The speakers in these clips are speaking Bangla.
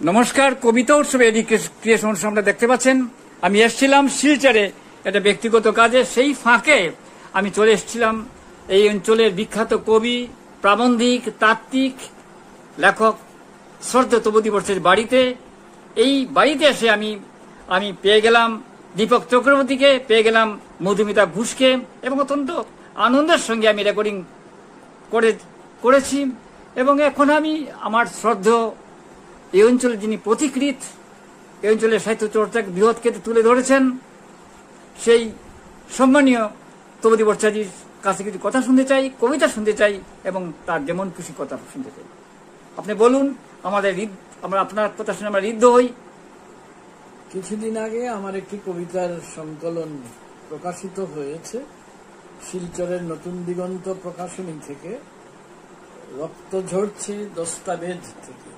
নমস্কার, কবিতা উৎসবে ক্রিয়েশন অনুষ্ঠান আপনারা দেখতে পাচ্ছেন। আমি এসেছিলাম শিলচরে একটা ব্যক্তিগত কাজে। সেই ফাঁকে আমি চলে এসেছিলাম এই অঞ্চলের বিখ্যাত কবি, প্রাবন্ধিক, তাত্ত্বিক, লেখক শ্রদ্ধেয় তপতী বর্ষের বাড়িতে। এই বাড়িতে এসে আমি পেয়ে গেলাম দীপক চক্রবর্তীকে, পেয়ে গেলাম মধুমিতা ঘোষকে, এবং অত্যন্ত আনন্দের সঙ্গে আমি রেকর্ডিং করেছি। এবং এখন আমি আমার শ্রদ্ধেয় এই অঞ্চলের যিনি পথিকৃৎ, এই অঞ্চলের সাহিত্য চর্চাকে বৃহৎ ক্ষেত্রে তুলে ধরেছেন, সেই সম্মানীয় তপতী ভট্টাচার্যের কাছে কিছু কথা শুনতে চাই, কবিতা শুনতে চাই, এবং তার যেমন খুশি কথা শুনতে চাই। আপনি বলুন, আমরা আপনার কথা শুনে আমরা ঋদ্ধ হই। কিছুদিন আগে আমার একটি কবিতার সংকলন প্রকাশিত হয়েছে শিলচরের নতুন দিগন্ত প্রকাশনী থেকে, রক্ত ঝরছে দস্তাবেজ থেকে।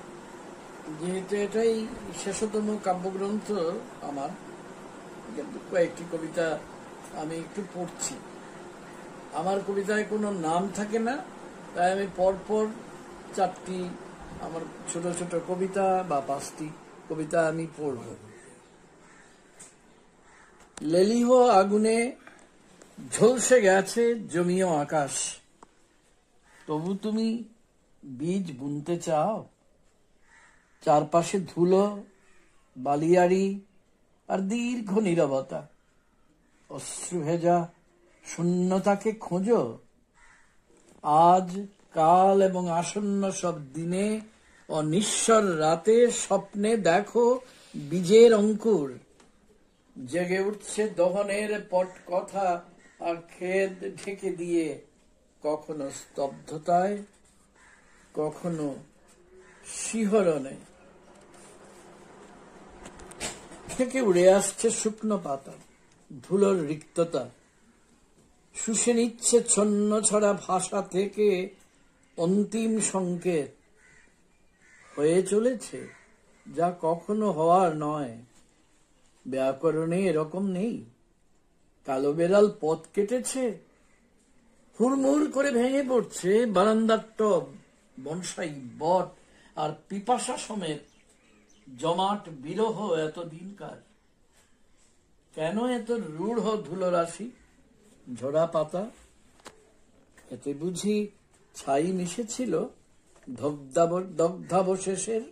যেহেতু এটাই শেষতম কাব্যগ্রন্থ আমার, কয়েকটি কবিতা আমি একটু পড়ছি। আমার কবিতায় কোনো নাম থাকে না, তাই আমি পরপর 4টি আমার ছোট ছোট কবিতা বা 5টি কবিতা আমি পড়ব। লেলিহ আগুনে ঝলসে গেছে জমিও আকাশ, তবু তুমি বীজ বুনতে চাও। চারপাশে ধুলো, বালিয়াড়ি আর দীর্ঘ নীরবতা। অশ্রু ভেজা শূন্যতাকে খোঁজো। আজ, কাল এবং আসন্ন সব দিনে ও নিঃস্বর রাতে স্বপ্নে দেখো বীজের অঙ্কুর। জেগে উঠছে দহনের পট কথা আর খেদ ঢেকে দিয়ে, কখনো স্তব্ধতায়, কখনো শিহরণে। থেকে উড়ে আসছে শুকনো পাতা, ধুলোর রিক্ততা শুষে নিচ্ছে ছন্ন ছড়া ভাষা থেকে অন্তিম সংকেত। হয়ে চলেছে যা কখনো হওয়ার নয়। ব্যাকরণে এরকম নেই। কালো বেড়াল পথ কেটেছে, হুড়মুড় করে ভেঙে পড়ছে বারান্দার টব, বনসাই, বট আর পিপাসা সমেত জমাট বিরহ। এত দিনকার কেন এত রূঢ় ধুলো রাশি, ঝরা পাতা? এতে বুঝি ছাই মিশেছিল দগ্ধাবশেষের?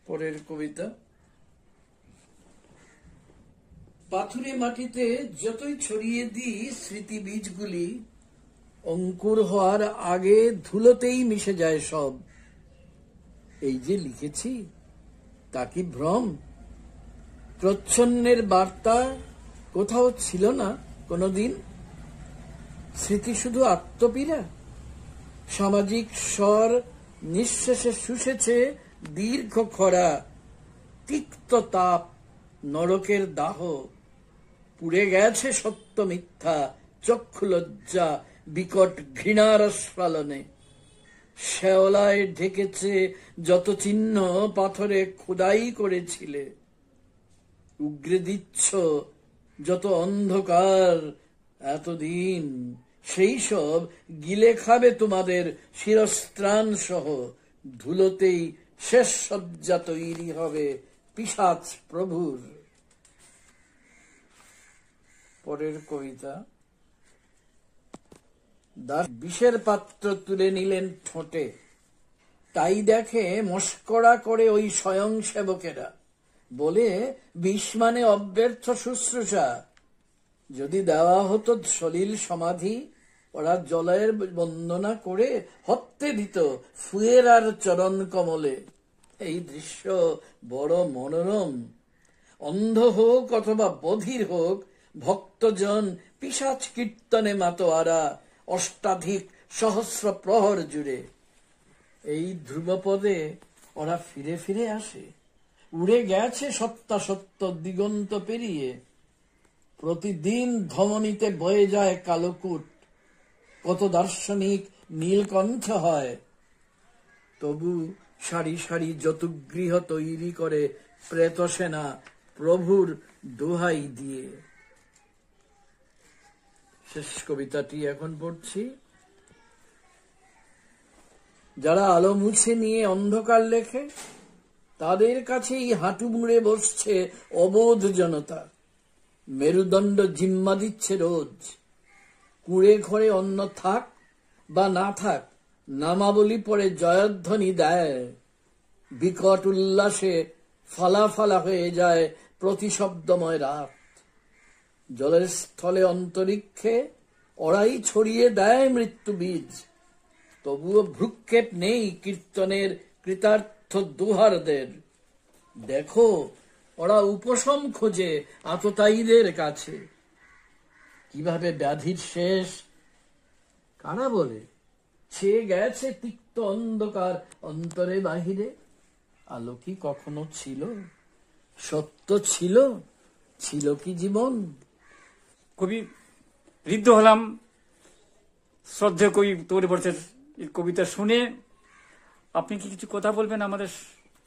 পরের কবিতা। পাথুরে মাটিতে যতই ছড়িয়ে দিই স্মৃতি বীজগুলি, অঙ্কুর হওয়ার আগে ধুলোতেই মিশে যায় সব। এই যে লিখেছি, তা কি ভ্রম? প্রচ্ছন্নের বার্তা কোথাও ছিল না কোনোদিন। স্মৃতি শুধু আত্মপীড়া। সামাজিক স্বর নিঃশেষে শুষেছে দীর্ঘ খরা, তিক্ত তাপ, নরকের দাহ। পুড়ে গেছে সত্য মিথ্যা, চক্ষু লজ্জা, বিকট ঘৃণার আস্ফালনে। শ্যাওলায় ঢেকেছে যত চিহ্ন পাথরে খোদাই করেছিলে। উগরে দিচ্ছ যত অন্ধকার এতদিন, সেই সব গিলে খাবে তোমাদের শিরস্ত্রাণ সহ। ধুলোতেই শেষ সজ্জা তৈরি হবে পিশাচ প্রভুর। পরের কবিতা। দাস বিষের পাত্র তুলে নিলেন ঠোঁটে, তাই দেখে মস্করা করে ওই স্বয়ং সেবকেরা। বলে বিষ মানে অব্যর্থ শুশ্রূষা। যদি দেওয়া হতো সলিল সমাধি, ওরা জলের বন্দনা করে হত্যে দিত ফুয়ের আর চরণ কমলে। এই দৃশ্য বড় মনোরম। অন্ধ হোক অথবা বধির হোক, ভক্তজন পিশাচ কীর্তনে মাতোয়ারা অষ্টাধিক সহস্র প্রহর জুড়ে। এই ধ্রুবপদে ওরা ফিরে ফিরে আসে। উড়ে গেছে সত্যাসত্য দিগন্ত পেরিয়ে। প্রতিদিন ধমনীতে বয়ে যায় কালোকুট। কত দার্শনিক নীলকণ্ঠ হয়, তবু সারি সারি যতুগৃহ তৈরি করে প্রেতসেনা প্রভুর দোহাই দিয়ে। শেষ কবিতাটি এখন পড়ছি। যারা আলো মুছে নিয়ে অন্ধকার লেখে, তাদের কাছেই হাঁটু মুড়ে বসছে অবোধ জনতা। মেরুদণ্ড জিম্মা দিচ্ছে রোজ। কুঁড়ে ঘরে অন্ন থাক বা না থাক, নামাবলী পরে জয়ধ্বনি দেয়। বিকট উল্লাসে ফালা ফালা হয়ে যায় প্রতিশব্দময় রাত। জলের স্থলে অন্তরিক্ষে ওরাই ছড়িয়ে দেয় মৃত্যু বীজ। তবুও ভ্রুক্ষেপ নেই কীর্তনের কৃতার্থ দুহারদের। দেখো, ওরা উপশম খোঁজে আততায়ীদের কাছে। কিভাবে ব্যাধির শেষ কারা বলে? ছেয়ে গেছে তিক্ত অন্ধকার অন্তরে বাহিরে। আলো কি কখনো ছিল? সত্য ছিল? ছিল কি জীবন? খুবই ঋদ্ধ হলাম শ্রদ্ধেয় কবি তরুণ ভট্টের কবিতা শুনে। আপনি কি কিছু কথা বলবেন আমাদের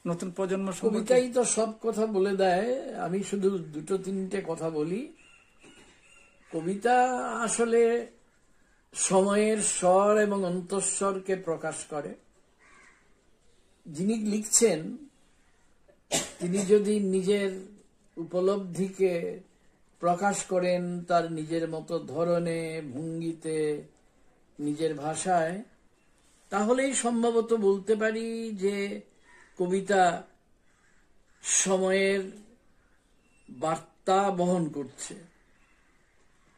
নতুন প্রজন্ম সম্পর্কে? কবিতাই তো সব কথা বলে দেয়। আমি শুধু দুটো তিনটে কথা বলি। কবিতা আসলে সময়ের স্বর এবং অন্তঃস্বরকে প্রকাশ করে। যিনি লিখছেন তিনি যদি নিজের উপলব্ধিকে প্রকাশ করেন তার নিজের মতো ধরনে, ভঙ্গিতে, নিজের ভাষায়, তাহলেই সম্ভবত বলতে পারি যে কবিতা সময়ের বার্তা বহন করছে।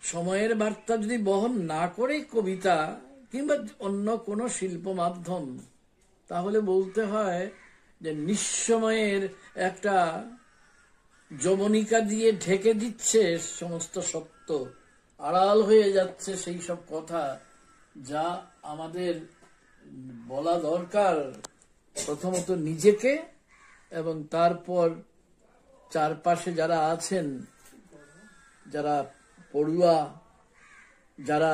সময়ের বার্তা যদি বহন না করে কবিতা কিংবা অন্য কোনো শিল্প মাধ্যম, তাহলে বলতে হয় যে নিঃসময়ের একটা যবনিকা দিয়ে ঢেকে দিচ্ছে সমস্ত সত্য, আড়াল হয়ে যাচ্ছে সেই সব কথা যা আমাদের বলা দরকার প্রথমত নিজেকে, এবং তারপর চারপাশে যারা আছেন, যারা পড়ুয়া, যারা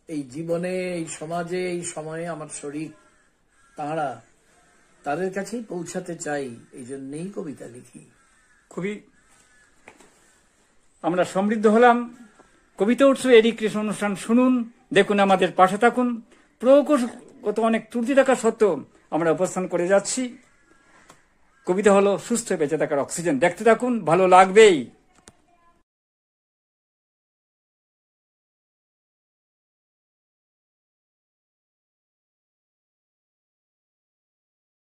এই জীবনে, এই সমাজে, এই সময়ে আমার শরীর, তাদের কাছেই পৌঁছাতে চাই। এই জন্যই কবিতা লিখি। খুবই আমরা সমৃদ্ধ হলাম। কবিতা উৎসব এডুকেশন অনুষ্ঠান শুনুন, দেখুন, আমাদের পাশে থাকুন। প্রকৃতিগত অনেক ত্রুটি থাকা সত্ত্বেও আমরা উপস্থান করে যাচ্ছি। কবিতা হলো সুস্থ বেঁচে থাকার অক্সিজেন। দেখতে থাকুন, ভালো লাগবেই।